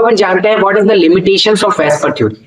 अपन जानते हैं what is the limitations of VSEPR theory.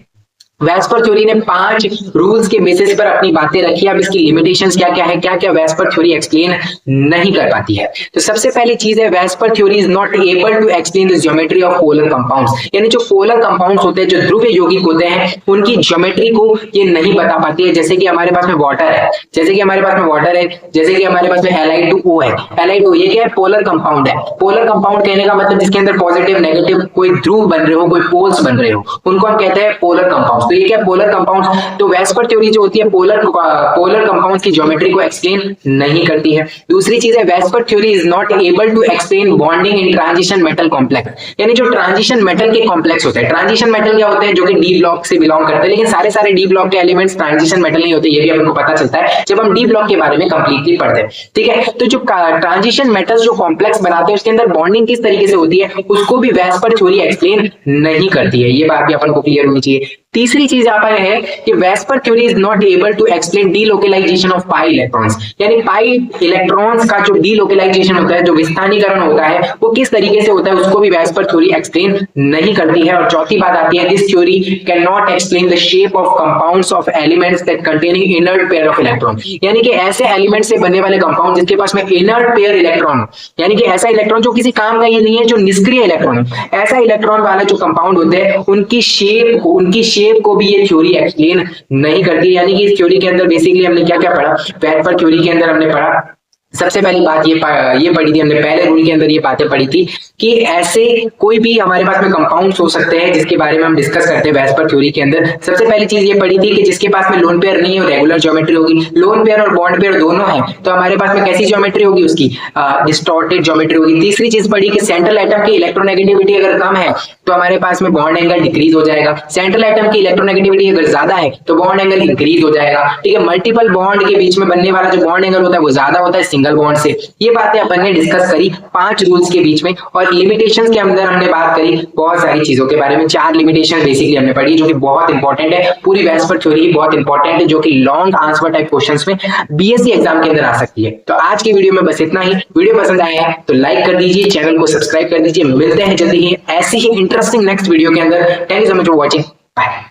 VSEPR theory ने 5 रूल्स के बेसिस पर अपनी बातें रखी। अब इसकी लिमिटेशंस क्या क्या है, क्या क्या वेस्पर थ्योरी एक्सप्लेन नहीं कर पाती है। तो सबसे पहली चीज है VSEPR theory is not able to explain the geometry of polar compounds, यानी जो पोलर कंपाउंड्स होते हैं, जो ध्रुव यौगिक होते हैं, उनकी ज्योमेट्री को ये नहीं बता पाती है। जैसे कि हमारे पास में वाटर है, जैसे कि हमारे पास में वाटर है, जैसे कि हमारे पास में Li2O है। Li2O ये क्या है, पोलर कंपाउंड है। पोलर कंपाउंड कहने का मतलब जिसके अंदर पॉजिटिव नेगेटिव कोई ध्रुव बन रहे हो, कोई पोल्स बन रहे हो, उनको हम कहते हैं पोलर कंपाउंड्स। तो ये क्या पोलर कंपाउंड्स, तो वेस्पर थ्योरी जो होती है पोलर कंपाउंड्स की ज्योमेट्री को एक्सप्लेन नहीं करती है। दूसरी चीज है VSEPR theory is not able to explain bonding in transition metal complex, यानी जो ट्रांजिशन मेटल के कॉम्प्लेक्स होते हैं। ट्रांजिशन मेटल क्या होते हैं, जो कि डी ब्लॉक से बिलोंग करते हैं, लेकिन सारे डी ब्लॉक के एलिमेंट्स ट्रांजिशन मेटल नहीं होते, ये भी आपको पता चलता है जब हम डी ब्लॉक के बारे में कंप्लीटली पढ़ते हैं। ठीक है, तो जो ट्रांजिशन मेटल्स जो कॉम्प्लेक्स बनाते हैं उसके अंदर बॉन्डिंग किस तरीके से होती है, उसको भी वेस्पर थ्योरी एक्सप्लेन नहीं करती है। ये बात भी अपन को क्लियर होनी चाहिए। तीसरी चीज यहाँ पर है कि VSEPR theory is not able to explain delocalisation of pi electrons, यानी पाई इलेक्ट्रॉन्स का जो डीलोकलाइजेशन होता है, जो विस्थानीकरण होता है, वो किस तरीके से होता है, उसको भी वेस्पर थ्योरी एक्सप्लेन नहीं करती है। और चौथी बात आती है this theory can not explain the shape of compounds of elements that containing inert pair of electron, यानी कि ऐसे एलिमेंट से बनने वाले कंपाउंड जिसके पास में इनर्ट पेयर इलेक्ट्रॉन, यानी कि ऐसा इलेक्ट्रॉन जो किसी काम का ही नहीं है, जो निष्क्रिय इलेक्ट्रॉन, ऐसा इलेक्ट्रॉन वाला जो कंपाउंड होते हैं उनकी शेप को भी ये थ्योरी एक्सप्लेन नहीं करती। यानी कि इस थ्योरी के अंदर बेसिकली हमने क्या क्या पढ़ा, वेस्पर थ्योरी के अंदर हमने पढ़ा, सबसे पहली बात ये पढ़ी थी हमने, पहले रूल के अंदर ये बातें पढ़ी थी कि ऐसे कोई भी हमारे पास में कंपाउंड्स हो सकते हैं जिसके बारे में हम डिस्कस करते हैं वेस्पर थ्योरी के अंदर। सबसे पहली चीज ये पढ़ी थी कि जिसके पास में लोन पेयर नहीं है रेगुलर ज्योमेट्री होगी, लोन पेयर और बॉन्ड पेयर दोनों है तो हमारे पास में कैसी ज्योमेट्री होगी, उसकी डिस्टॉर्टेड ज्योमेट्री होगी। तीसरी चीज पढ़ी कि सेंट्रल एटम की इलेक्ट्रोनेगेटिविटी अगर कम है तो हमारे पास में बॉन्ड एंगल डिक्रीज हो जाएगा, सेंट्रल एटम की इलेक्ट्रोनेगेटिविटी अगर ज्यादा है तो बॉन्ड एंगल इंक्रीज हो जाएगा। ठीक है, मल्टीपल बॉन्ड के बीच में बनने वाला जो बॉन्ड एंगल होता है वो ज्यादा होता है सिंगल बॉन्ड से। ये बातें अपन ने डिस्कस करी 5 रूल्स के बीच में। और लिमिटेशंस के अंदर हमने बात करी बहुत सारी चीजों के बारे में। 4 लिमिटेशन बेसिकली हमने पढ़ी जो कि बहुत इंपॉर्टेंट है, पूरी वेस्पर थ्योरी ही बहुत इंपॉर्टेंट है, जो कि लॉन्ग आंसर टाइप क्वेश्चंस में बीएससी एग्जाम के अंदर आ सकती है। तो आज की वीडियो में बस इतना ही। वीडियो पसंद आया है तो लाइक कर दीजिए, चैनल को सब्सक्राइब कर दीजिए। मिलते हैं जल्दी ही ऐसी ही इंटरेस्टिंग नेक्स्ट वीडियो के अंदर। Thank you so much for watching, bye.